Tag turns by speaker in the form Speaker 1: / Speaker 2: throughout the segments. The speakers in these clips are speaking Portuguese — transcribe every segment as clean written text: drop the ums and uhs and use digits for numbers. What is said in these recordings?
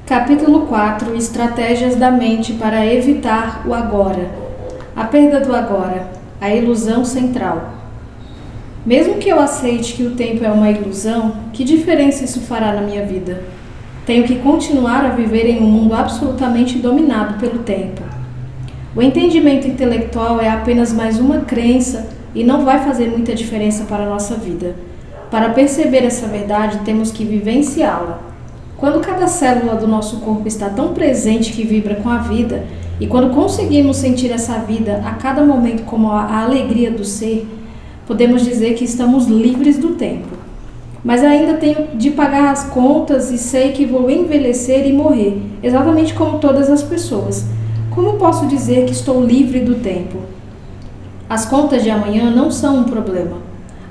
Speaker 1: Capítulo 4. Estratégias da mente para evitar o agora. A perda do agora. A ilusão central. Mesmo que eu aceite que o tempo é uma ilusão, que diferença isso fará na minha vida? Tenho que continuar a viver em um mundo absolutamente dominado pelo tempo. O entendimento intelectual é apenas mais uma crença e não vai fazer muita diferença para a nossa vida. Para perceber essa verdade, temos que vivenciá-la. Quando cada célula do nosso corpo está tão presente que vibra com a vida, e quando conseguimos sentir essa vida a cada momento como a alegria do ser, podemos dizer que estamos livres do tempo. Mas ainda tenho de pagar as contas e sei que vou envelhecer e morrer, exatamente como todas as pessoas. Como posso dizer que estou livre do tempo? As contas de amanhã não são um problema.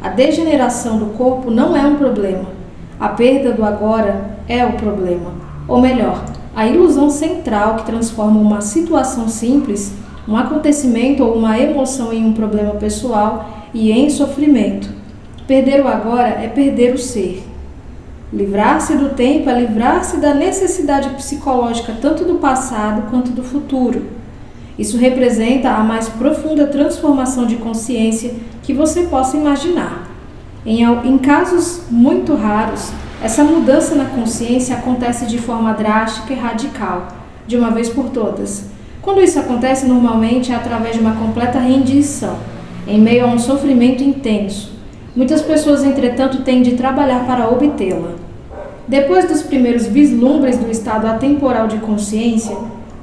Speaker 1: A degeneração do corpo não é um problema. A perda do agora é o problema. Ou melhor, a ilusão central que transforma uma situação simples, um acontecimento ou uma emoção em um problema pessoal e em sofrimento. Perder o agora é perder o ser. Livrar-se do tempo é livrar-se da necessidade psicológica tanto do passado quanto do futuro. Isso representa a mais profunda transformação de consciência que você possa imaginar. Em casos muito raros, essa mudança na consciência acontece de forma drástica e radical, de uma vez por todas. Quando isso acontece, normalmente é através de uma completa rendição, em meio a um sofrimento intenso. Muitas pessoas, entretanto, têm de trabalhar para obtê-la. Depois dos primeiros vislumbres do estado atemporal de consciência,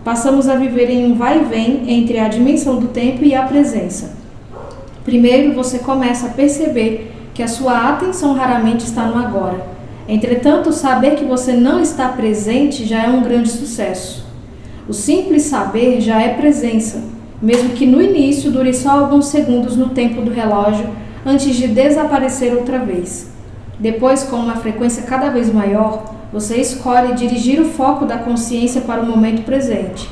Speaker 1: passamos a viver em um vai e vem entre a dimensão do tempo e a presença. Primeiro, você começa a perceber que a sua atenção raramente está no agora. Entretanto, saber que você não está presente já é um grande sucesso. O simples saber já é presença, mesmo que no início dure só alguns segundos no tempo do relógio antes de desaparecer outra vez. Depois, com uma frequência cada vez maior, você escolhe dirigir o foco da consciência para o momento presente.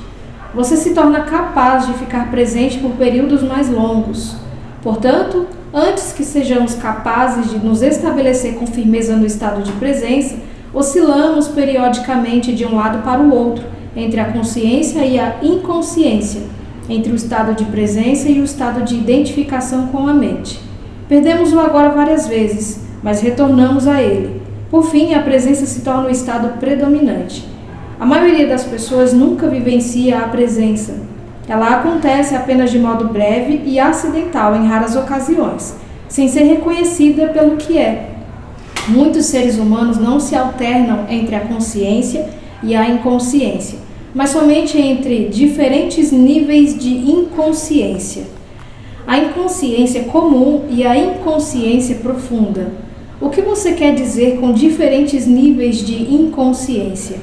Speaker 1: Você se torna capaz de ficar presente por períodos mais longos. Portanto, antes que sejamos capazes de nos estabelecer com firmeza no estado de presença, oscilamos periodicamente de um lado para o outro, entre a consciência e a inconsciência, entre o estado de presença e o estado de identificação com a mente. Perdemos o agora várias vezes, mas retornamos a ele. Por fim, a presença se torna o estado predominante. A maioria das pessoas nunca vivencia a presença. Ela acontece apenas de modo breve e acidental em raras ocasiões, sem ser reconhecida pelo que é. Muitos seres humanos não se alternam entre a consciência e a inconsciência, mas somente entre diferentes níveis de inconsciência. A inconsciência comum e a inconsciência profunda. O que você quer dizer com diferentes níveis de inconsciência?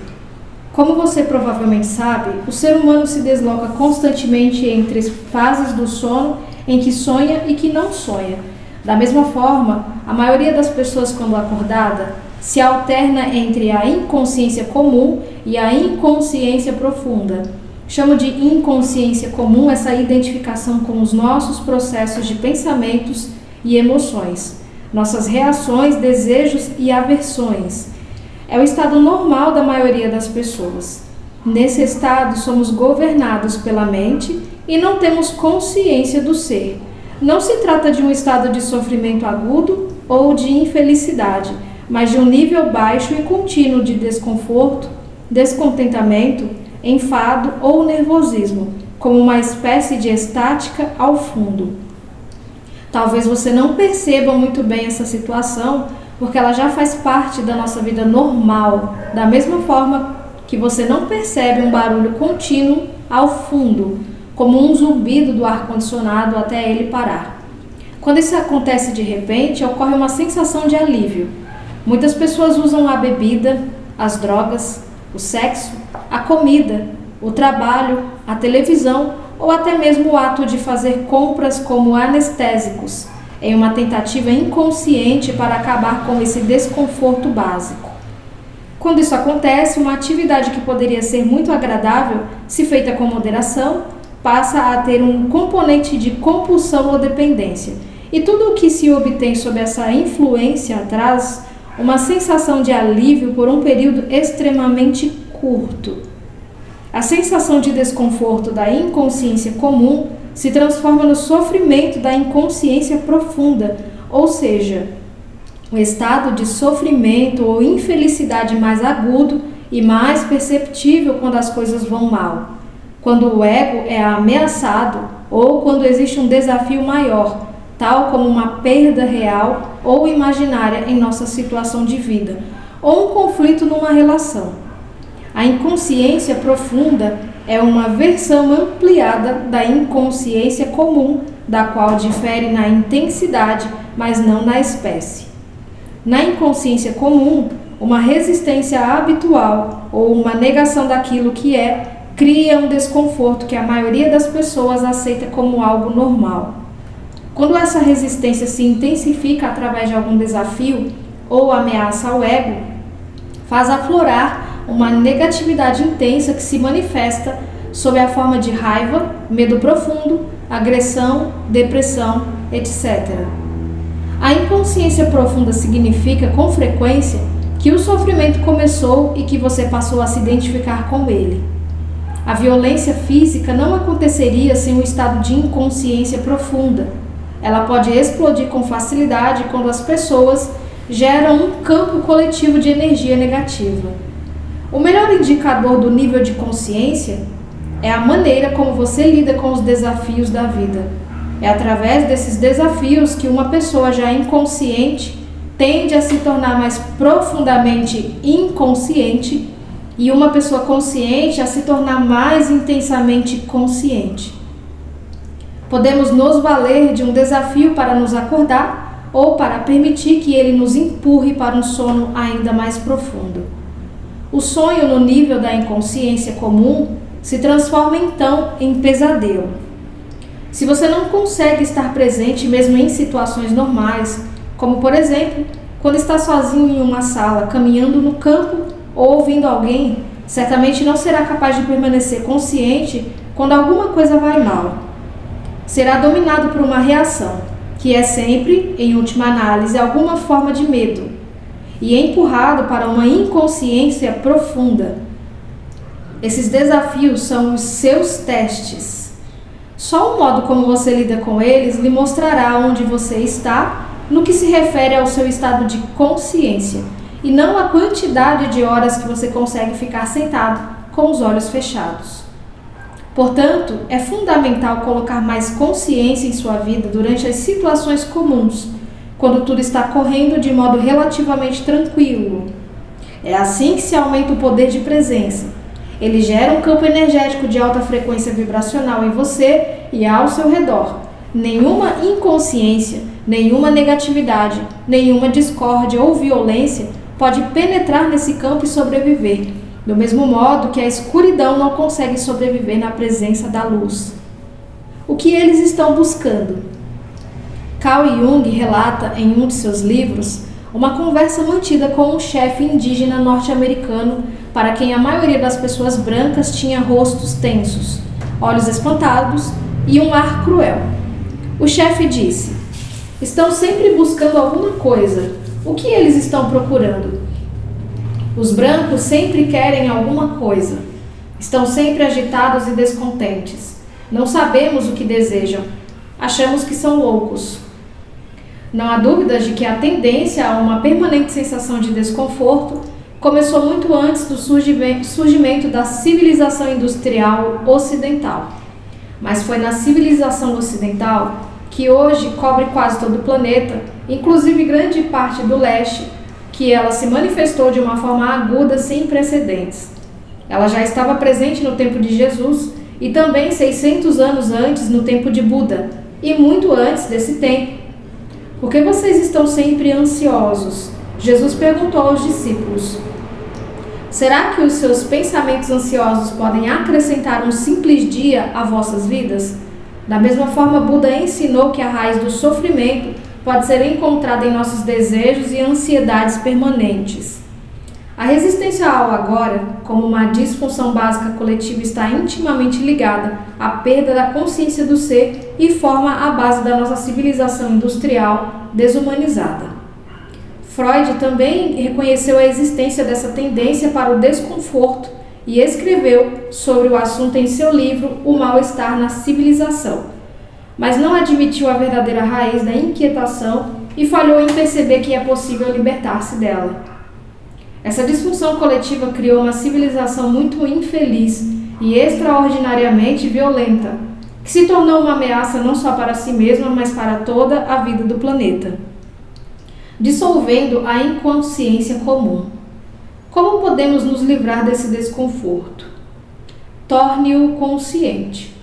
Speaker 1: Como você provavelmente sabe, o ser humano se desloca constantemente entre fases do sono em que sonha e que não sonha. Da mesma forma, a maioria das pessoas, quando acordada, se alterna entre a inconsciência comum e a inconsciência profunda. Chamo de inconsciência comum essa identificação com os nossos processos de pensamentos e emoções, nossas reações, desejos e aversões. É o estado normal da maioria das pessoas. Nesse estado, somos governados pela mente e não temos consciência do ser. Não se trata de um estado de sofrimento agudo ou de infelicidade, mas de um nível baixo e contínuo de desconforto, descontentamento, enfado ou nervosismo, como uma espécie de estática ao fundo. Talvez você não perceba muito bem essa situação, porque ela já faz parte da nossa vida normal, da mesma forma que você não percebe um barulho contínuo ao fundo, como um zumbido do ar-condicionado até ele parar. Quando isso acontece de repente, ocorre uma sensação de alívio. Muitas pessoas usam a bebida, as drogas, o sexo, a comida, o trabalho, a televisão ou até mesmo o ato de fazer compras como anestésicos, em uma tentativa inconsciente para acabar com esse desconforto básico. Quando isso acontece, uma atividade que poderia ser muito agradável, se feita com moderação, passa a ter um componente de compulsão ou dependência. E tudo o que se obtém sob essa influência traz uma sensação de alívio por um período extremamente curto. A sensação de desconforto da inconsciência comum se transforma no sofrimento da inconsciência profunda, ou seja, o estado de sofrimento ou infelicidade mais agudo e mais perceptível quando as coisas vão mal, quando o ego é ameaçado ou quando existe um desafio maior, tal como uma perda real ou imaginária em nossa situação de vida, ou um conflito numa relação. A inconsciência profunda é uma versão ampliada da inconsciência comum, da qual difere na intensidade, mas não na espécie. Na inconsciência comum, uma resistência habitual ou uma negação daquilo que é cria um desconforto que a maioria das pessoas aceita como algo normal. Quando essa resistência se intensifica através de algum desafio ou ameaça ao ego, faz aflorar uma negatividade intensa que se manifesta sob a forma de raiva, medo profundo, agressão, depressão, etc. A inconsciência profunda significa, com frequência, que o sofrimento começou e que você passou a se identificar com ele. A violência física não aconteceria sem um estado de inconsciência profunda. Ela pode explodir com facilidade quando as pessoas geram um campo coletivo de energia negativa. O melhor indicador do nível de consciência é a maneira como você lida com os desafios da vida. É através desses desafios que uma pessoa já inconsciente tende a se tornar mais profundamente inconsciente e uma pessoa consciente a se tornar mais intensamente consciente. Podemos nos valer de um desafio para nos acordar ou para permitir que ele nos empurre para um sono ainda mais profundo. O sonho no nível da inconsciência comum se transforma então em pesadelo. Se você não consegue estar presente mesmo em situações normais, como por exemplo, quando está sozinho em uma sala, caminhando no campo ou ouvindo alguém, certamente não será capaz de permanecer consciente quando alguma coisa vai mal. Será dominado por uma reação, que é sempre, em última análise, alguma forma de medo, e é empurrado para uma inconsciência profunda. Esses desafios são os seus testes. Só o modo como você lida com eles lhe mostrará onde você está no que se refere ao seu estado de consciência, e não a quantidade de horas que você consegue ficar sentado com os olhos fechados. Portanto, é fundamental colocar mais consciência em sua vida durante as situações comuns, quando tudo está correndo de modo relativamente tranquilo. É assim que se aumenta o poder de presença. Ele gera um campo energético de alta frequência vibracional em você e ao seu redor. Nenhuma inconsciência, nenhuma negatividade, nenhuma discórdia ou violência pode penetrar nesse campo e sobreviver, do mesmo modo que a escuridão não consegue sobreviver na presença da luz. O que eles estão buscando? Carl Jung relata em um de seus livros uma conversa mantida com um chefe indígena norte-americano para quem a maioria das pessoas brancas tinha rostos tensos, olhos espantados e um ar cruel. O chefe disse: "Estão sempre buscando alguma coisa. O que eles estão procurando?" "Os brancos sempre querem alguma coisa. Estão sempre agitados e descontentes. Não sabemos o que desejam. Achamos que são loucos." Não há dúvidas de que a tendência a uma permanente sensação de desconforto começou muito antes do surgimento da civilização industrial ocidental. Mas foi na civilização ocidental, que hoje cobre quase todo o planeta, inclusive grande parte do leste, que ela se manifestou de uma forma aguda sem precedentes. Ela já estava presente no tempo de Jesus e também 600 anos antes no tempo de Buda, e muito antes desse tempo. "Por que vocês estão sempre ansiosos?" Jesus perguntou aos discípulos. "Será que os seus pensamentos ansiosos podem acrescentar um simples dia a vossas vidas?" Da mesma forma, Buda ensinou que a raiz do sofrimento pode ser encontrada em nossos desejos e ansiedades permanentes. A resistência ao agora, como uma disfunção básica coletiva, está intimamente ligada à perda da consciência do ser e forma a base da nossa civilização industrial desumanizada. Freud também reconheceu a existência dessa tendência para o desconforto e escreveu sobre o assunto em seu livro O Mal-Estar na Civilização, mas não admitiu a verdadeira raiz da inquietação e falhou em perceber que é possível libertar-se dela. Essa disfunção coletiva criou uma civilização muito infeliz e extraordinariamente violenta, que se tornou uma ameaça não só para si mesma, mas para toda a vida do planeta, dissolvendo a inconsciência comum. Como podemos nos livrar desse desconforto? Torne-o consciente.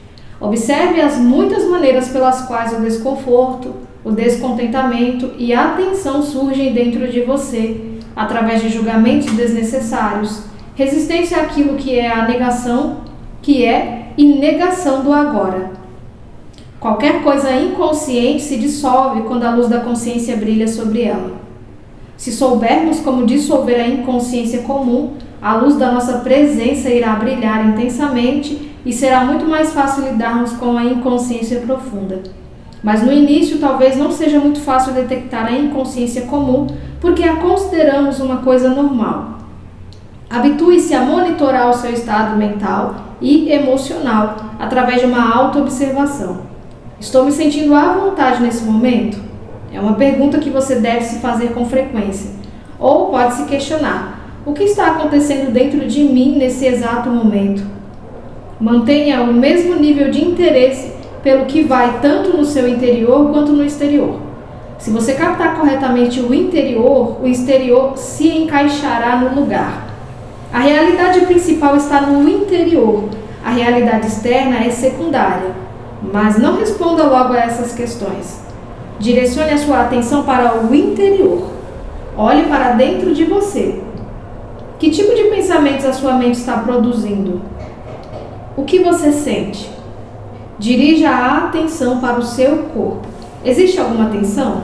Speaker 1: Observe as muitas maneiras pelas quais o desconforto, o descontentamento e a tensão surgem dentro de você, através de julgamentos desnecessários, resistência àquilo que é a negação, e negação do agora. Qualquer coisa inconsciente se dissolve quando a luz da consciência brilha sobre ela. Se soubermos como dissolver a inconsciência comum, a luz da nossa presença irá brilhar intensamente e será muito mais fácil lidarmos com a inconsciência profunda. Mas no início talvez não seja muito fácil detectar a inconsciência comum, porque a consideramos uma coisa normal. Habitue-se a monitorar o seu estado mental e emocional através de uma autoobservação. Estou me sentindo à vontade nesse momento? É uma pergunta que você deve se fazer com frequência. Ou pode se questionar: o que está acontecendo dentro de mim nesse exato momento? Mantenha o mesmo nível de interesse pelo que vai tanto no seu interior quanto no exterior. Se você captar corretamente o interior, o exterior se encaixará no lugar. A realidade principal está no interior, a realidade externa é secundária. Mas não responda logo a essas questões. Direcione a sua atenção para o interior. Olhe para dentro de você. Que tipo de pensamentos a sua mente está produzindo? O que você sente? Dirija a atenção para o seu corpo. Existe alguma tensão?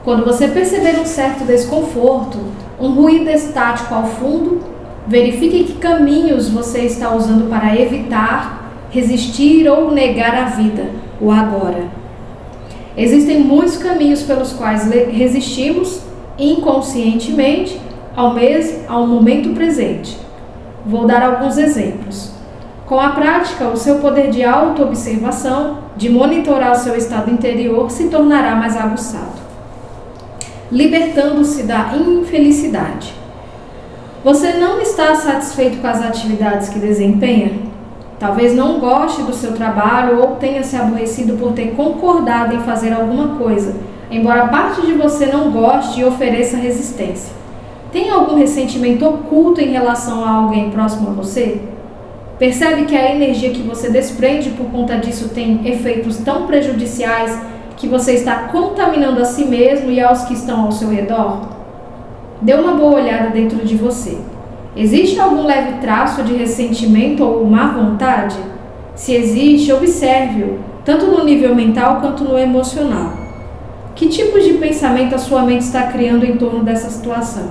Speaker 1: Quando você perceber um certo desconforto, um ruído estático ao fundo, verifique que caminhos você está usando para evitar, resistir ou negar a vida, o agora. Existem muitos caminhos pelos quais resistimos inconscientemente ao momento presente. Vou dar alguns exemplos. Com a prática, o seu poder de autoobservação, de monitorar o seu estado interior, se tornará mais aguçado. Libertando-se da infelicidade. Você não está satisfeito com as atividades que desempenha? Talvez não goste do seu trabalho ou tenha se aborrecido por ter concordado em fazer alguma coisa, embora parte de você não goste e ofereça resistência. Tem algum ressentimento oculto em relação a alguém próximo a você? Percebe que a energia que você desprende por conta disso tem efeitos tão prejudiciais que você está contaminando a si mesmo e aos que estão ao seu redor? Dê uma boa olhada dentro de você. Existe algum leve traço de ressentimento ou má vontade? Se existe, observe-o, tanto no nível mental quanto no emocional. Que tipos de pensamento a sua mente está criando em torno dessa situação?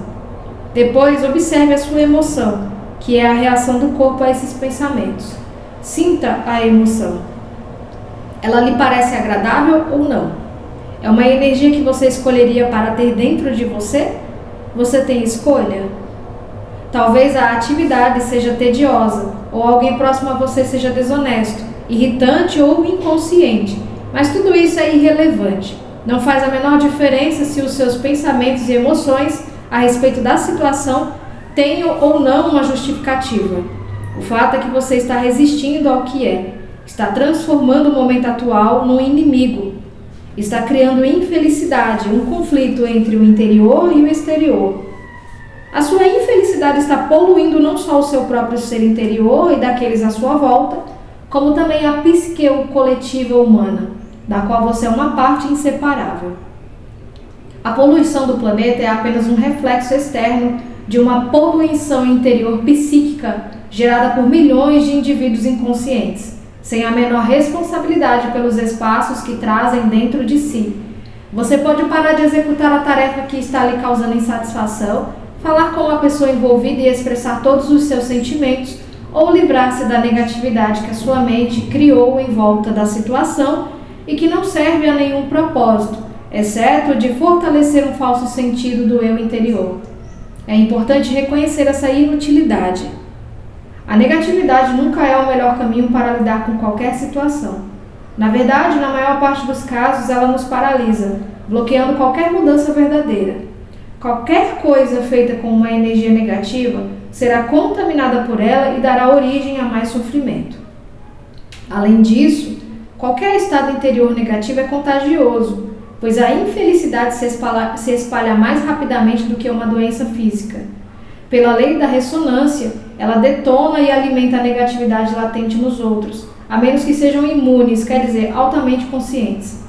Speaker 1: Depois, observe a sua emoção, que é a reação do corpo a esses pensamentos. Sinta a emoção. Ela lhe parece agradável ou não? É uma energia que você escolheria para ter dentro de você? Você tem escolha? Talvez a atividade seja tediosa, ou alguém próximo a você seja desonesto, irritante ou inconsciente, mas tudo isso é irrelevante. Não faz a menor diferença se os seus pensamentos e emoções a respeito da situação tenham ou não uma justificativa. O fato é que você está resistindo ao que é, está transformando o momento atual num inimigo, está criando infelicidade, um conflito entre o interior e o exterior. A sua infelicidade está poluindo não só o seu próprio ser interior e daqueles à sua volta, como também a psique coletiva humana, da qual você é uma parte inseparável. A poluição do planeta é apenas um reflexo externo de uma poluição interior psíquica gerada por milhões de indivíduos inconscientes, sem a menor responsabilidade pelos espaços que trazem dentro de si. Você pode parar de executar a tarefa que está lhe causando insatisfação, falar com a pessoa envolvida e expressar todos os seus sentimentos, ou livrar-se da negatividade que a sua mente criou em volta da situação e que não serve a nenhum propósito, exceto de fortalecer um falso sentido do eu interior. É importante reconhecer essa inutilidade. A negatividade nunca é o melhor caminho para lidar com qualquer situação. Na verdade, na maior parte dos casos, ela nos paralisa, bloqueando qualquer mudança verdadeira. Qualquer coisa feita com uma energia negativa será contaminada por ela e dará origem a mais sofrimento. Além disso, qualquer estado interior negativo é contagioso, pois a infelicidade se espalha mais rapidamente do que uma doença física. Pela lei da ressonância, ela detona e alimenta a negatividade latente nos outros, a menos que sejam imunes, quer dizer, altamente conscientes.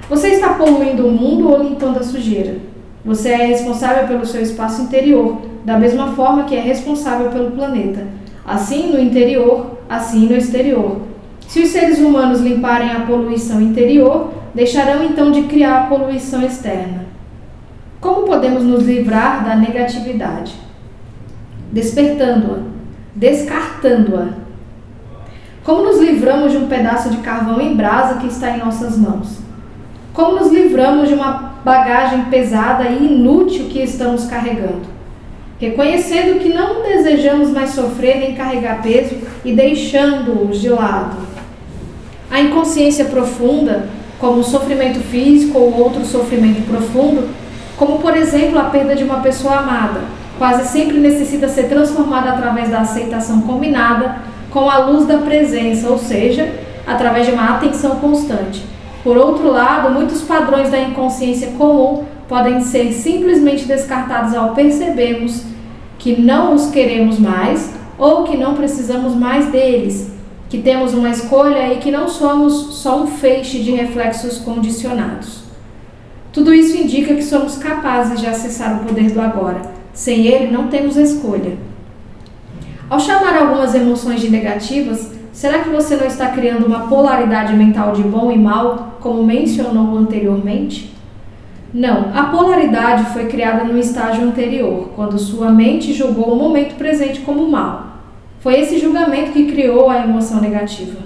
Speaker 1: Você está poluindo o mundo ou limpando a sujeira? Você é responsável pelo seu espaço interior, da mesma forma que é responsável pelo planeta. Assim no interior, assim no exterior. Se os seres humanos limparem a poluição interior, deixarão então de criar a poluição externa. Como podemos nos livrar da negatividade? Despertando-a, descartando-a. Como nos livramos de um pedaço de carvão em brasa que está em nossas mãos? Como nos livramos de uma bagagem pesada e inútil que estamos carregando? Reconhecendo que não desejamos mais sofrer nem carregar peso e deixando-os de lado. A inconsciência profunda, como o sofrimento físico ou outro sofrimento profundo, como por exemplo a perda de uma pessoa amada, quase sempre necessita ser transformada através da aceitação combinada com a luz da presença, ou seja, através de uma atenção constante. Por outro lado, muitos padrões da inconsciência comum podem ser simplesmente descartados ao percebermos que não os queremos mais ou que não precisamos mais deles, que temos uma escolha e que não somos só um feixe de reflexos condicionados. Tudo isso indica que somos capazes de acessar o poder do agora. Sem ele, não temos escolha. Ao chamar algumas emoções de negativas, será que você não está criando uma polaridade mental de bom e mal, como mencionou anteriormente? Não, a polaridade foi criada no estágio anterior, quando sua mente julgou o momento presente como mal. Foi esse julgamento que criou a emoção negativa.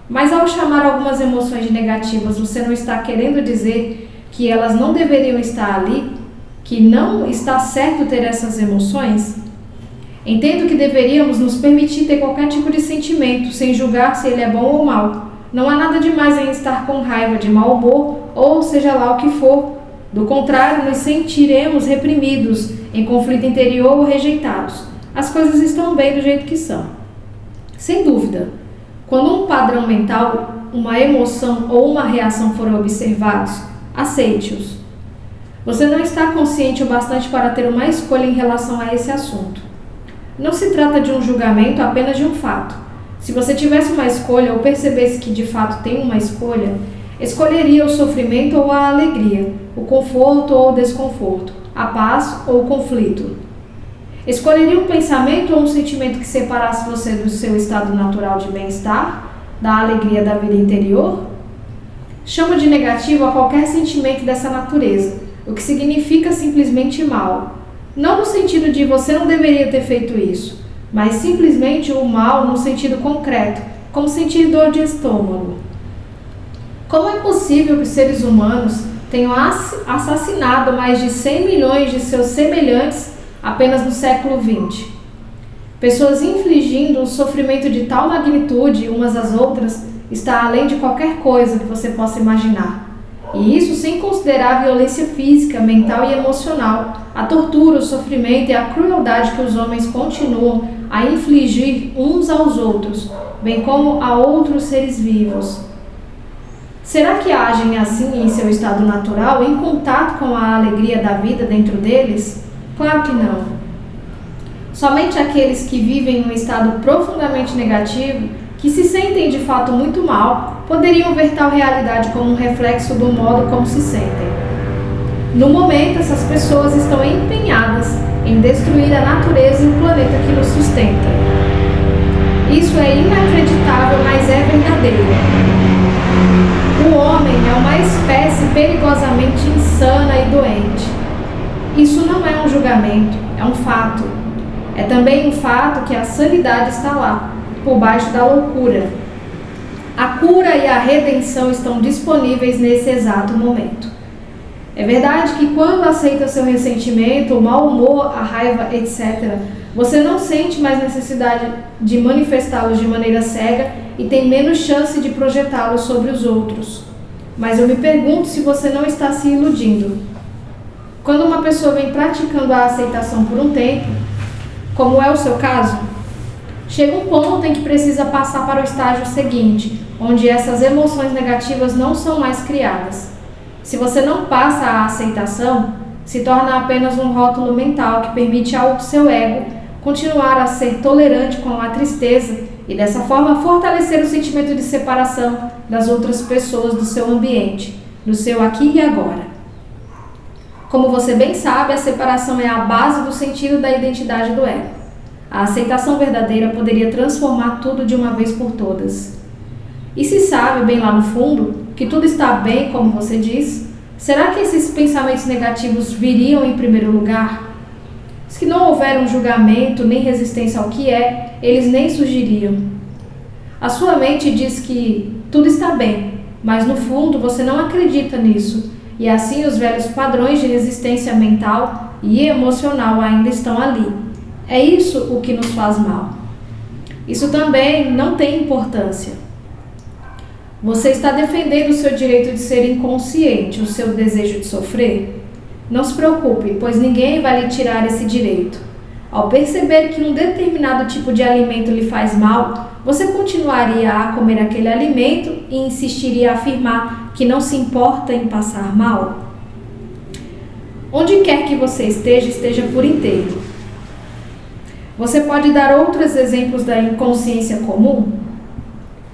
Speaker 1: Mas ao chamar algumas emoções negativas, você não está querendo dizer que elas não deveriam estar ali? Que não está certo ter essas emoções? Entendo que deveríamos nos permitir ter qualquer tipo de sentimento, sem julgar se ele é bom ou mal. Não há nada demais em estar com raiva, de mau humor, ou seja lá o que for. Do contrário, nos sentiremos reprimidos, em conflito interior ou rejeitados. As coisas estão bem do jeito que são. Sem dúvida, quando um padrão mental, uma emoção ou uma reação forem observados, aceite-os. Você não está consciente o bastante para ter uma escolha em relação a esse assunto. Não se trata de um julgamento, apenas de um fato. Se você tivesse uma escolha ou percebesse que de fato tem uma escolha, escolheria o sofrimento ou a alegria, o conforto ou o desconforto, a paz ou o conflito. Escolheria um pensamento ou um sentimento que separasse você do seu estado natural de bem-estar, da alegria da vida interior? Chama de negativo a qualquer sentimento dessa natureza, o que significa simplesmente mal. Não no sentido de você não deveria ter feito isso, mas simplesmente o mal no sentido concreto, como sentir dor de estômago. Como é possível que os seres humanos tenham assassinado mais de 100 milhões de seus semelhantes apenas no século XX? Pessoas infligindo um sofrimento de tal magnitude umas às outras está além de qualquer coisa que você possa imaginar. E isso sem considerar a violência física, mental e emocional, a tortura, o sofrimento e a crueldade que os homens continuam a infligir uns aos outros, bem como a outros seres vivos. Será que agem assim em seu estado natural, em contato com a alegria da vida dentro deles? Claro que não. Somente aqueles que vivem em um estado profundamente negativo, que se sentem de fato muito mal, poderiam ver tal realidade como um reflexo do modo como se sentem. No momento, essas pessoas estão empenhadas em destruir a natureza e o planeta que nos sustenta. Isso é inacreditável, mas é verdadeiro. O homem é uma espécie perigosamente insana e doente. Isso não é um julgamento, é um fato. É também um fato que a sanidade está lá, por baixo da loucura. A cura e a redenção estão disponíveis nesse exato momento. É verdade que quando aceita seu ressentimento, o mau humor, a raiva, etc., Você não sente mais necessidade de manifestá-los de maneira cega e tem menos chance de projetá-los sobre os outros. Mas eu me pergunto se você não está se iludindo. Quando uma pessoa vem praticando a aceitação por um tempo, como é o seu caso, chega um ponto em que precisa passar para o estágio seguinte, onde essas emoções negativas não são mais criadas. Se você não passa a aceitação, se torna apenas um rótulo mental que permite ao seu ego continuar a ser tolerante com a tristeza e dessa forma fortalecer o sentimento de separação das outras pessoas do seu ambiente, do seu aqui e agora. Como você bem sabe, a separação é a base do sentido da identidade do ego. A aceitação verdadeira poderia transformar tudo de uma vez por todas. E se sabe bem lá no fundo que tudo está bem, como você diz, será que esses pensamentos negativos viriam em primeiro lugar? Se não houver um julgamento nem resistência ao que é, eles nem surgiriam. A sua mente diz que tudo está bem, mas no fundo você não acredita nisso, e assim os velhos padrões de resistência mental e emocional ainda estão ali. É isso o que nos faz mal. Isso também não tem importância. Você está defendendo o seu direito de ser inconsciente, o seu desejo de sofrer? Não se preocupe, pois ninguém vai lhe tirar esse direito. Ao perceber que um determinado tipo de alimento lhe faz mal, você continuaria a comer aquele alimento e insistiria a afirmar que não se importa em passar mal? Onde quer que você esteja, esteja por inteiro. Você pode dar outros exemplos da inconsciência comum?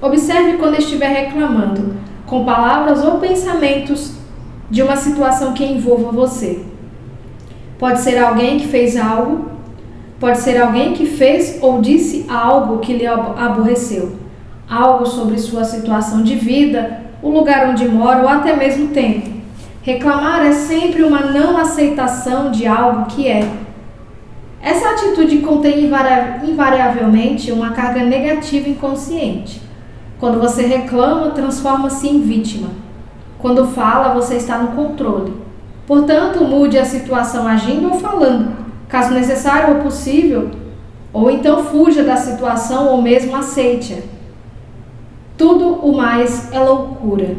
Speaker 1: Observe quando estiver reclamando, com palavras ou pensamentos, de uma situação que envolva você. Pode ser alguém que fez algo, pode ser alguém que fez ou disse algo que lhe aborreceu, algo sobre sua situação de vida, o lugar onde mora ou até mesmo o tempo. Reclamar é sempre uma não aceitação de algo que é. Essa atitude contém invariavelmente uma carga negativa inconsciente. Quando você reclama, transforma-se em vítima. Quando fala, você está no controle. Portanto, mude a situação agindo ou falando, caso necessário ou possível, ou então fuja da situação ou mesmo aceite-a. Tudo o mais é loucura.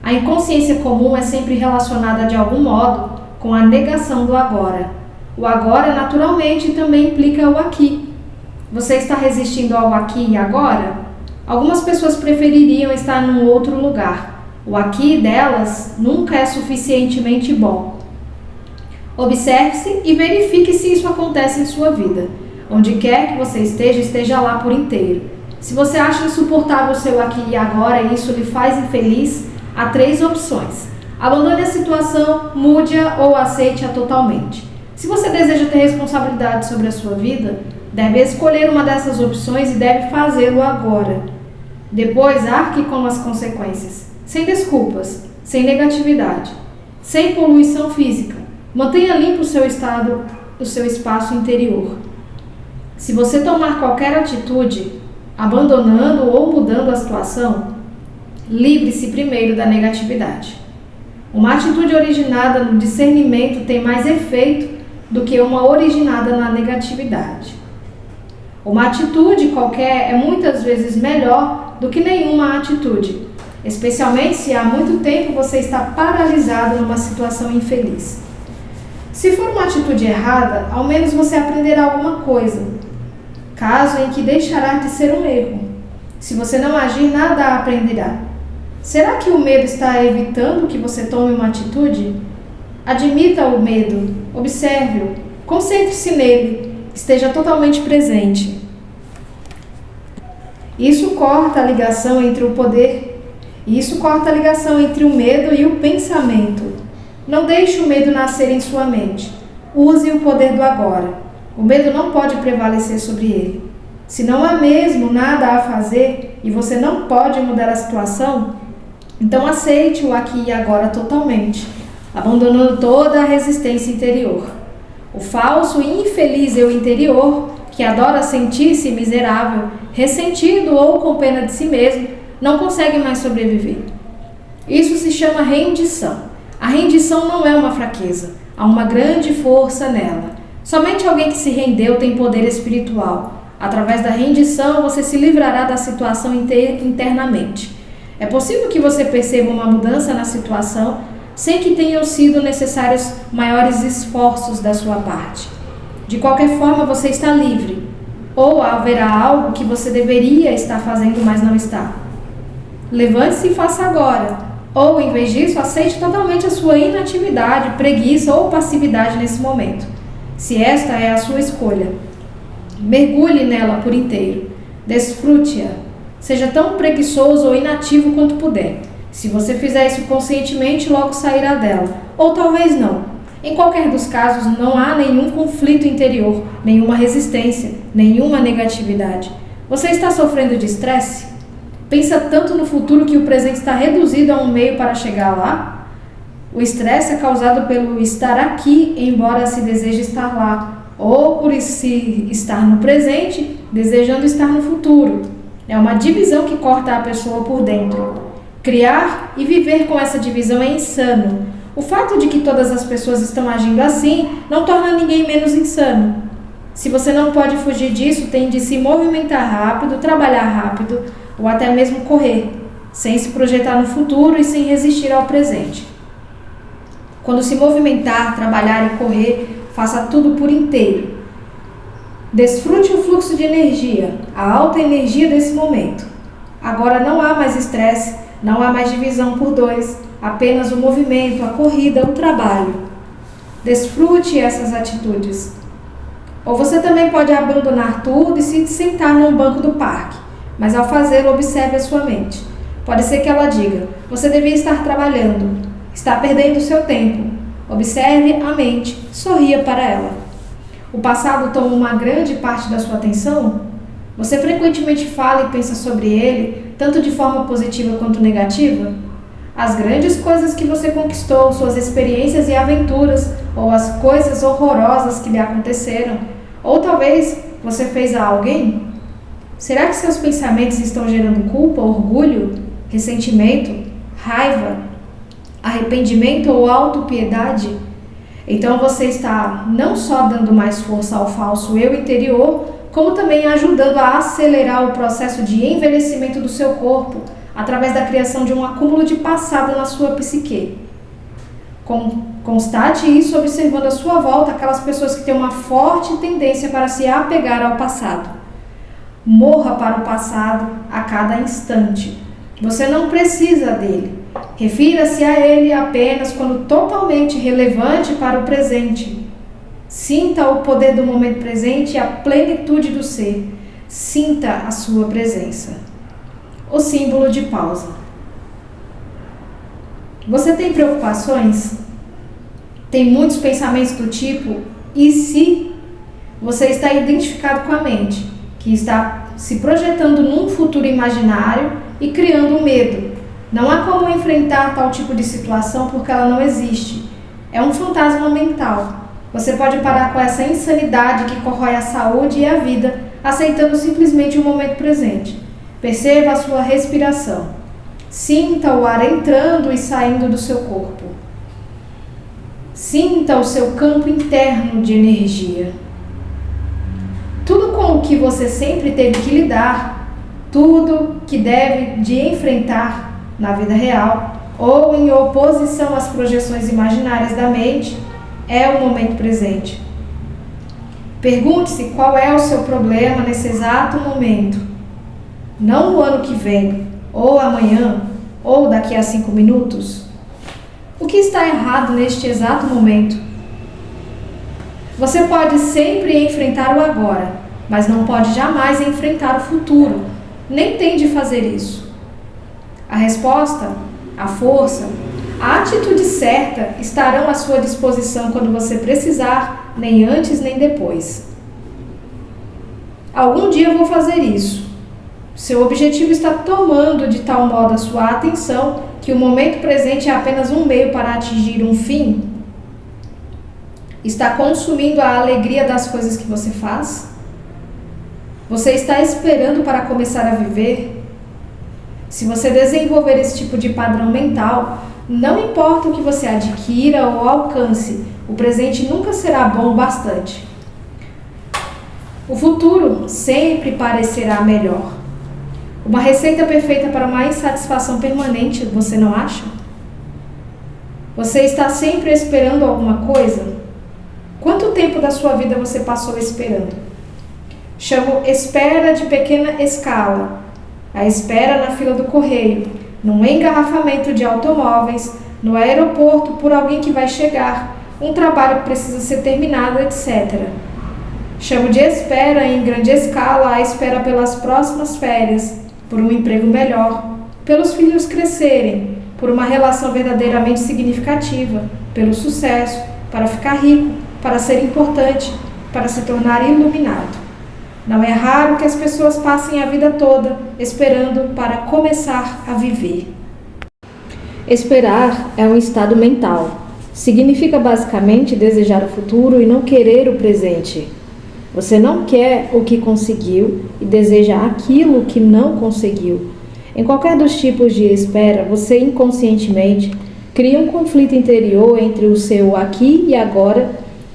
Speaker 1: A inconsciência comum é sempre relacionada de algum modo com a negação do agora. O agora, naturalmente, também implica o aqui. Você está resistindo ao aqui e agora? Algumas pessoas prefeririam estar num outro lugar. O aqui delas nunca é suficientemente bom. Observe-se e verifique se isso acontece em sua vida. Onde quer que você esteja, esteja lá por inteiro. Se você acha insuportável o seu aqui e agora e isso lhe faz infeliz, há 3 opções. Abandone a situação, mude-a ou aceite-a totalmente. Se você deseja ter responsabilidade sobre a sua vida, deve escolher uma dessas opções e deve fazê-lo agora. Depois, arque com as consequências. Sem desculpas, sem negatividade, sem poluição física. Mantenha limpo o seu estado, o seu espaço interior. Se você tomar qualquer atitude, abandonando ou mudando a situação, livre-se primeiro da negatividade. Uma atitude originada no discernimento tem mais efeito do que uma originada na negatividade. Uma atitude qualquer é muitas vezes melhor do que nenhuma atitude, especialmente se há muito tempo você está paralisado numa situação infeliz. Se for uma atitude errada, ao menos você aprenderá alguma coisa, caso em que deixará de ser um erro. Se você não agir, nada aprenderá. Será que o medo está evitando que você tome uma atitude? Admita o medo, observe-o, concentre-se nele, esteja totalmente presente. Isso corta a ligação entre o medo e o pensamento. Não deixe o medo nascer em sua mente. Use o poder do agora. O medo não pode prevalecer sobre ele. Se não há mesmo nada a fazer e você não pode mudar a situação, então aceite o aqui e agora totalmente, abandonando toda a resistência interior. O falso e infeliz eu interior, que adora sentir-se miserável, ressentido ou com pena de si mesmo, não consegue mais sobreviver. Isso se chama rendição. A rendição não é uma fraqueza, há uma grande força nela. Somente alguém que se rendeu tem poder espiritual. Através da rendição, você se livrará da situação internamente. É possível que você perceba uma mudança na situação sem que tenham sido necessários maiores esforços da sua parte. De qualquer forma, você está livre. Ou haverá algo que você deveria estar fazendo, mas não está. Levante-se e faça agora. Ou, em vez disso, aceite totalmente a sua inatividade, preguiça ou passividade nesse momento. Se esta é a sua escolha, mergulhe nela por inteiro. Desfrute-a. Seja tão preguiçoso ou inativo quanto puder. Se você fizer isso conscientemente, logo sairá dela. Ou talvez não. Em qualquer dos casos, não há nenhum conflito interior, nenhuma resistência, nenhuma negatividade. Você está sofrendo de estresse? Pensa tanto no futuro que o presente está reduzido a um meio para chegar lá? O estresse é causado pelo estar aqui, embora se deseje estar lá, ou por se estar no presente, desejando estar no futuro. É uma divisão que corta a pessoa por dentro. Criar e viver com essa divisão é insano. O fato de que todas as pessoas estão agindo assim não torna ninguém menos insano. Se você não pode fugir disso, tem de se movimentar rápido, trabalhar rápido ou até mesmo correr, sem se projetar no futuro e sem resistir ao presente. Quando se movimentar, trabalhar e correr, faça tudo por inteiro. Desfrute o fluxo de energia, a alta energia desse momento. Agora não há mais estresse, não há mais divisão por dois, apenas o movimento, a corrida, o trabalho. Desfrute essas atitudes. Ou você também pode abandonar tudo e se sentar num banco do parque, mas ao fazê-lo, observe a sua mente. Pode ser que ela diga, você devia estar trabalhando, está perdendo seu tempo. Observe a mente, sorria para ela. O passado toma uma grande parte da sua atenção? Você frequentemente fala e pensa sobre ele, tanto de forma positiva quanto negativa? As grandes coisas que você conquistou, suas experiências e aventuras, ou as coisas horrorosas que lhe aconteceram, ou talvez você fez a alguém? Será que seus pensamentos estão gerando culpa, orgulho, ressentimento, raiva, arrependimento ou autopiedade? Então você está não só dando mais força ao falso eu interior, como também ajudando a acelerar o processo de envelhecimento do seu corpo, através da criação de um acúmulo de passado na sua psique. Constate isso observando à sua volta aquelas pessoas que têm uma forte tendência para se apegar ao passado. Morra para o passado a cada instante. Você não precisa dele. Refira-se a ele apenas quando totalmente relevante para o presente. Sinta o poder do momento presente e a plenitude do ser. Sinta a sua presença. O símbolo de pausa. Você tem preocupações? Tem muitos pensamentos do tipo, e se? Você está identificado com a mente, que está se projetando num futuro imaginário e criando um medo. Não há como enfrentar tal tipo de situação porque ela não existe. É um fantasma mental. Você pode parar com essa insanidade que corrói a saúde e a vida, aceitando simplesmente o momento presente. Perceba a sua respiração. Sinta o ar entrando e saindo do seu corpo. Sinta o seu campo interno de energia. Tudo com o que você sempre teve que lidar, tudo que deve de enfrentar na vida real ou em oposição às projeções imaginárias da mente, é o momento presente. Pergunte-se qual é o seu problema nesse exato momento. Não no ano que vem, ou amanhã, ou daqui a 5 minutos. O que está errado neste exato momento? Você pode sempre enfrentar o agora, mas não pode jamais enfrentar o futuro. Nem tem de fazer isso. A resposta, a força, a atitude certa estarão à sua disposição quando você precisar, nem antes nem depois. Algum dia eu vou fazer isso. Seu objetivo está tomando de tal modo a sua atenção que o momento presente é apenas um meio para atingir um fim? Está consumindo a alegria das coisas que você faz? Você está esperando para começar a viver? Se você desenvolver esse tipo de padrão mental, não importa o que você adquira ou alcance, o presente nunca será bom o bastante. O futuro sempre parecerá melhor. Uma receita perfeita para uma insatisfação permanente, você não acha? Você está sempre esperando alguma coisa? Quanto tempo da sua vida você passou esperando? Chamo espera de pequena escala. A espera na fila do correio, num engarrafamento de automóveis, no aeroporto por alguém que vai chegar, um trabalho que precisa ser terminado, etc. Chamo de espera em grande escala a espera pelas próximas férias, por um emprego melhor, pelos filhos crescerem, por uma relação verdadeiramente significativa, pelo sucesso, para ficar rico, para ser importante, para se tornar iluminado. Não é raro que as pessoas passem a vida toda esperando para começar a viver. Esperar é um estado mental. Significa basicamente desejar o futuro e não querer o presente. Você não quer o que conseguiu e deseja aquilo que não conseguiu. Em qualquer dos tipos de espera, você inconscientemente cria um conflito interior entre o seu aqui e agora,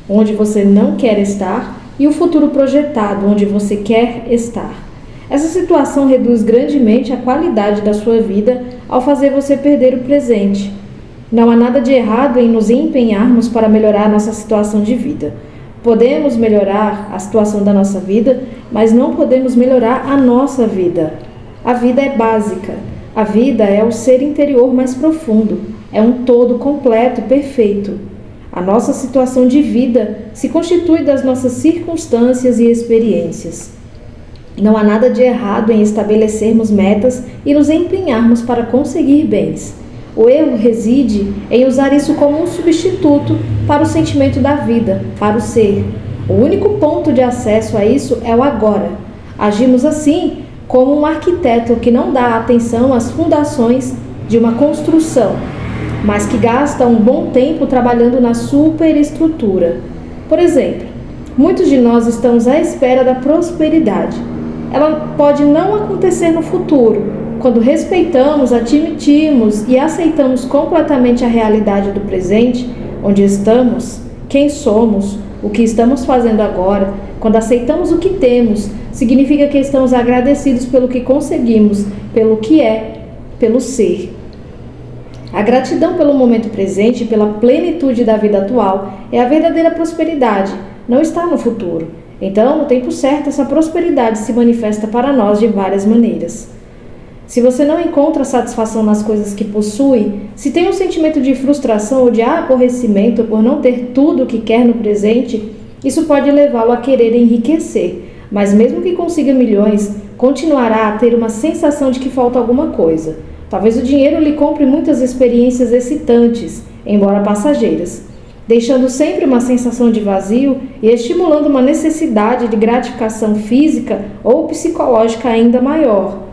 Speaker 1: onde você não quer estar, e o futuro projetado, onde você quer estar. Essa situação reduz grandemente a qualidade da sua vida ao fazer você perder o presente. Não há nada de errado em nos empenharmos para melhorar nossa situação de vida. Podemos melhorar a situação da nossa vida, mas não podemos melhorar a nossa vida. A vida é básica. A vida é o ser interior mais profundo. É um todo completo, perfeito. A nossa situação de vida se constitui das nossas circunstâncias e experiências. Não há nada de errado em estabelecermos metas e nos empenharmos para conseguir bens. O erro reside em usar isso como um substituto para o sentimento da vida, para o ser. O único ponto de acesso a isso é o agora. Agimos assim como um arquiteto que não dá atenção às fundações de uma construção, mas que gasta um bom tempo trabalhando na superestrutura. Por exemplo, muitos de nós estamos à espera da prosperidade. Ela pode não acontecer no futuro, quando respeitamos, admitimos e aceitamos completamente a realidade do presente, onde estamos, quem somos, o que estamos fazendo agora. Quando aceitamos o que temos, significa que estamos agradecidos pelo que conseguimos, pelo que é, pelo ser. A gratidão pelo momento presente e pela plenitude da vida atual é a verdadeira prosperidade, não está no futuro. Então, no tempo certo, essa prosperidade se manifesta para nós de várias maneiras. Se você não encontra satisfação nas coisas que possui, se tem um sentimento de frustração ou de aborrecimento por não ter tudo o que quer no presente, isso pode levá-lo a querer enriquecer, mas mesmo que consiga milhões, continuará a ter uma sensação de que falta alguma coisa. Talvez o dinheiro lhe compre muitas experiências excitantes, embora passageiras, deixando sempre uma sensação de vazio e estimulando uma necessidade de gratificação física ou psicológica ainda maior.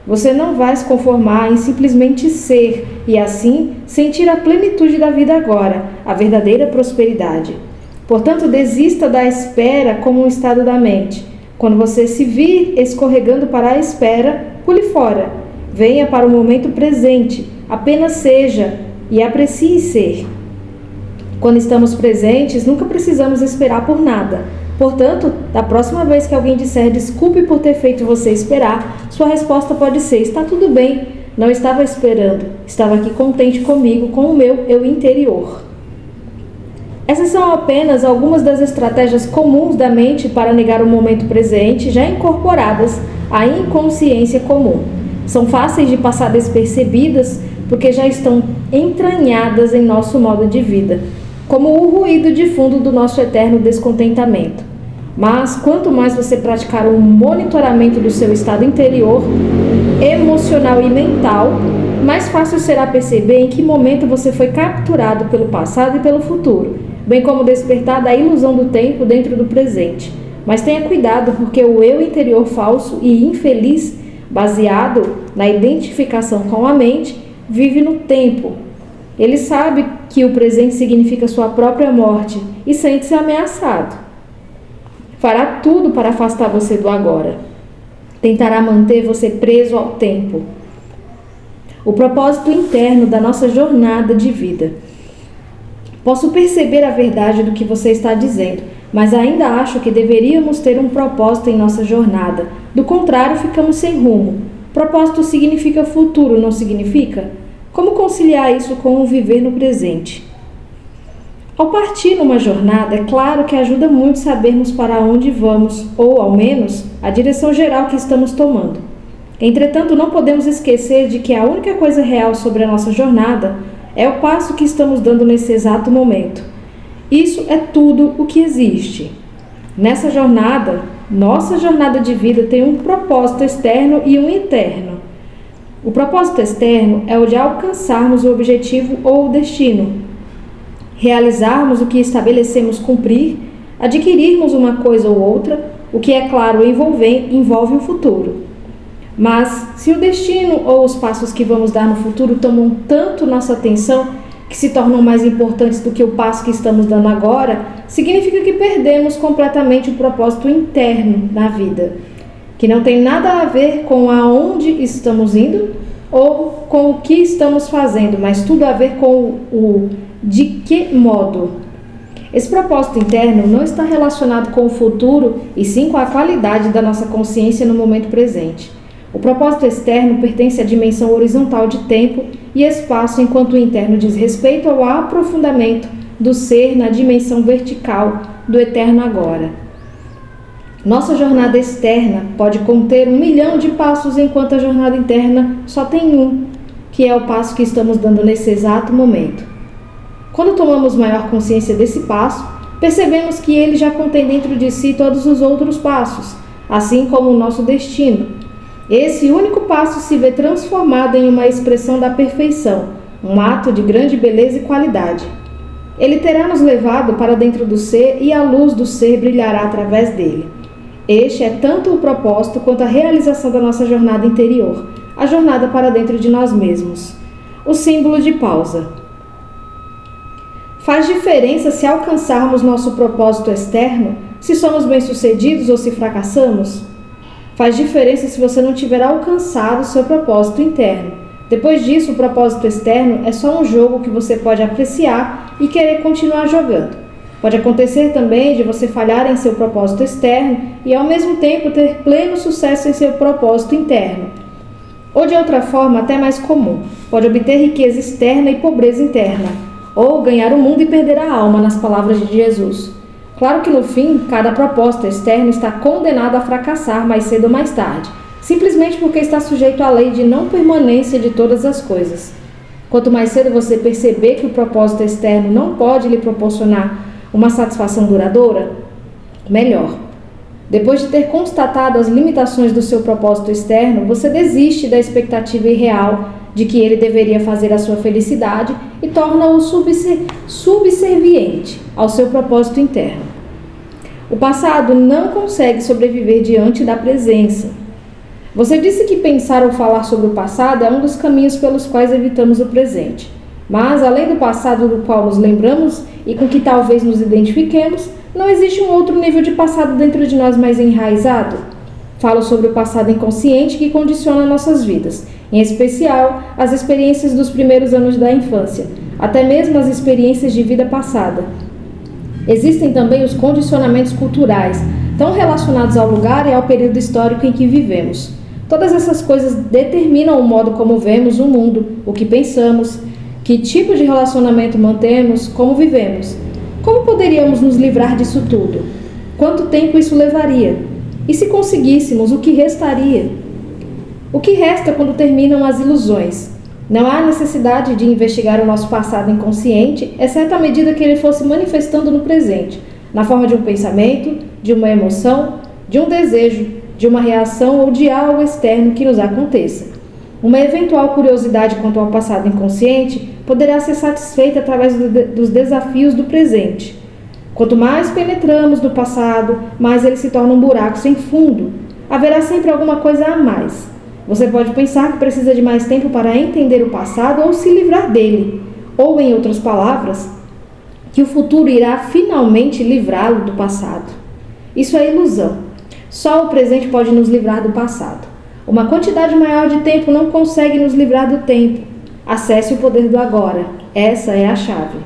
Speaker 1: Você não vai se conformar em simplesmente ser e, assim, sentir a plenitude da vida agora, a verdadeira prosperidade. Portanto, desista da espera como um estado da mente. Quando você se vir escorregando para a espera, pule fora. Venha para o momento presente, apenas seja e aprecie ser. Quando estamos presentes, nunca precisamos esperar por nada. Portanto, da próxima vez que alguém disser desculpe por ter feito você esperar, sua resposta pode ser: está tudo bem, não estava esperando, estava aqui contente comigo, com o meu eu interior. Essas são apenas algumas das estratégias comuns da mente para negar o momento presente, já incorporadas à inconsciência comum. São fáceis de passar despercebidas porque já estão entranhadas em nosso modo de vida, como o ruído de fundo do nosso eterno descontentamento. Mas quanto mais você praticar um monitoramento do seu estado interior, emocional e mental, mais fácil será perceber em que momento você foi capturado pelo passado e pelo futuro, bem como despertar da ilusão do tempo dentro do presente. Mas tenha cuidado, porque o eu interior falso e infeliz, baseado na identificação com a mente, vive no tempo. Ele sabe que o presente significa sua própria morte e sente-se ameaçado. Fará tudo para afastar você do agora. Tentará manter você preso ao tempo. O propósito interno da nossa jornada de vida. Posso perceber a verdade do que você está dizendo, mas ainda acho que deveríamos ter um propósito em nossa jornada. Do contrário, ficamos sem rumo. Propósito significa futuro, não significa? Como conciliar isso com o viver no presente? Ao partir numa jornada, é claro que ajuda muito sabermos para onde vamos, ou, ao menos, a direção geral que estamos tomando. Entretanto, não podemos esquecer de que a única coisa real sobre a nossa jornada é o passo que estamos dando nesse exato momento. Isso é tudo o que existe. Nessa jornada, nossa jornada de vida tem um propósito externo e um interno. O propósito externo é o de alcançarmos o objetivo ou o destino, realizarmos o que estabelecemos cumprir, adquirirmos uma coisa ou outra, o que, é claro, envolve o futuro. Mas, se o destino ou os passos que vamos dar no futuro tomam tanto nossa atenção que se tornam mais importantes do que o passo que estamos dando agora, significa que perdemos completamente o propósito interno na vida, que não tem nada a ver com aonde estamos indo ou com o que estamos fazendo, mas tudo a ver com o de que modo. Esse propósito interno não está relacionado com o futuro, e sim com a qualidade da nossa consciência no momento presente. O propósito externo pertence à dimensão horizontal de tempo e espaço, enquanto o interno diz respeito ao aprofundamento do ser na dimensão vertical do eterno agora. Nossa jornada externa pode conter 1 milhão de passos, enquanto a jornada interna só tem um, que é o passo que estamos dando nesse exato momento. Quando tomamos maior consciência desse passo, percebemos que ele já contém dentro de si todos os outros passos, assim como o nosso destino. Esse único passo se vê transformado em uma expressão da perfeição, um ato de grande beleza e qualidade. Ele terá nos levado para dentro do ser e a luz do ser brilhará através dele. Este é tanto o propósito quanto a realização da nossa jornada interior, a jornada para dentro de nós mesmos. O símbolo de pausa. Faz diferença se alcançarmos nosso propósito externo, se somos bem-sucedidos ou se fracassamos? Faz diferença se você não tiver alcançado seu propósito interno. Depois disso, o propósito externo é só um jogo que você pode apreciar e querer continuar jogando. Pode acontecer também de você falhar em seu propósito externo e, ao mesmo tempo, ter pleno sucesso em seu propósito interno. Ou, de outra forma, até mais comum, pode obter riqueza externa e pobreza interna, ou ganhar o mundo e perder a alma, nas palavras de Jesus. Claro que, no fim, cada propósito externo está condenado a fracassar mais cedo ou mais tarde, simplesmente porque está sujeito à lei de não permanência de todas as coisas. Quanto mais cedo você perceber que o propósito externo não pode lhe proporcionar uma satisfação duradoura, melhor. Depois de ter constatado as limitações do seu propósito externo, você desiste da expectativa irreal de que ele deveria fazer a sua felicidade e torna-o subserviente ao seu propósito interno. O passado não consegue sobreviver diante da presença. Você disse que pensar ou falar sobre o passado é um dos caminhos pelos quais evitamos o presente. Mas, além do passado do qual nos lembramos e com que talvez nos identifiquemos, não existe um outro nível de passado dentro de nós mais enraizado? Falo sobre o passado inconsciente que condiciona nossas vidas, em especial as experiências dos primeiros anos da infância, até mesmo as experiências de vida passada. Existem também os condicionamentos culturais, tão relacionados ao lugar e ao período histórico em que vivemos. Todas essas coisas determinam o modo como vemos o mundo, o que pensamos, que tipo de relacionamento mantemos, como vivemos. Como poderíamos nos livrar disso tudo? Quanto tempo isso levaria? E se conseguíssemos, o que restaria? O que resta quando terminam as ilusões? Não há necessidade de investigar o nosso passado inconsciente, exceto à medida que ele fosse manifestando no presente, na forma de um pensamento, de uma emoção, de um desejo, de uma reação ou de algo externo que nos aconteça. Uma eventual curiosidade quanto ao passado inconsciente poderá ser satisfeita através dos desafios do presente. Quanto mais penetramos no passado, mais ele se torna um buraco sem fundo. Haverá sempre alguma coisa a mais. Você pode pensar que precisa de mais tempo para entender o passado ou se livrar dele. Ou, em outras palavras, que o futuro irá finalmente livrá-lo do passado. Isso é ilusão. Só o presente pode nos livrar do passado. Uma quantidade maior de tempo não consegue nos livrar do tempo. Acesse o poder do agora. Essa é a chave.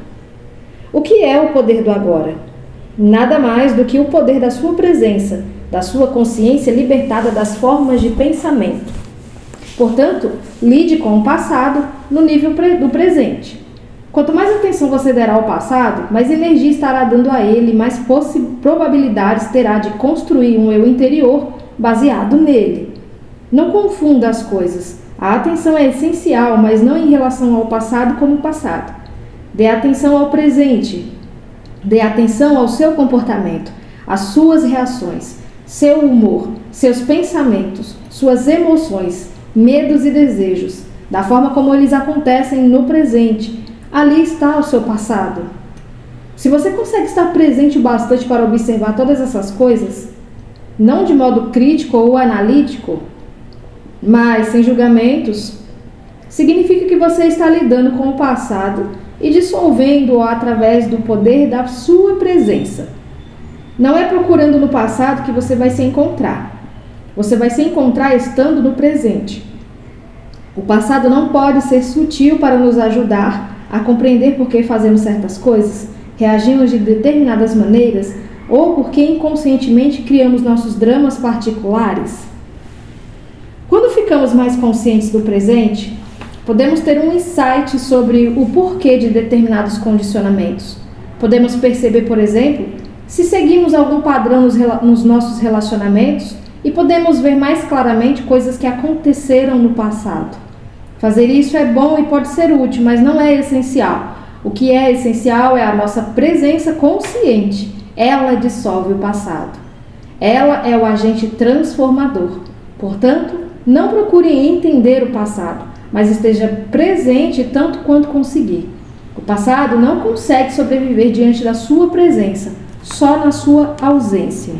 Speaker 1: O que é o poder do agora? nada mais do que o poder da sua presença, da sua consciência libertada das formas de pensamento. Portanto, lide com o passado no nível do presente. Quanto mais atenção você der ao passado, mais energia estará dando a ele, mais probabilidades terá de construir um eu interior baseado nele. Não confunda as coisas. A atenção é essencial, mas não em relação ao passado como passado. Dê atenção ao presente. Dê atenção ao seu comportamento, às suas reações, seu humor, seus pensamentos, suas emoções, medos e desejos, da forma como eles acontecem no presente. Ali está o seu passado. Se você consegue estar presente o bastante para observar todas essas coisas, não de modo crítico ou analítico, mas sem julgamentos, significa que você está lidando com o passado e dissolvendo-o através do poder da sua presença. Não é procurando no passado que você vai se encontrar. Você vai se encontrar estando no presente. O passado não pode ser sutil para nos ajudar a compreender por que fazemos certas coisas, reagimos de determinadas maneiras ou porque inconscientemente criamos nossos dramas particulares. Quando ficamos mais conscientes do presente, podemos ter um insight sobre o porquê de determinados condicionamentos. Podemos perceber, por exemplo, se seguimos algum padrão nos nossos relacionamentos e podemos ver mais claramente coisas que aconteceram no passado. Fazer isso é bom e pode ser útil, mas não é essencial. O que é essencial é a nossa presença consciente. Ela dissolve o passado. Ela é o agente transformador. Portanto, não procure entender o passado, mas esteja presente tanto quanto conseguir. O passado não consegue sobreviver diante da sua presença, só na sua ausência.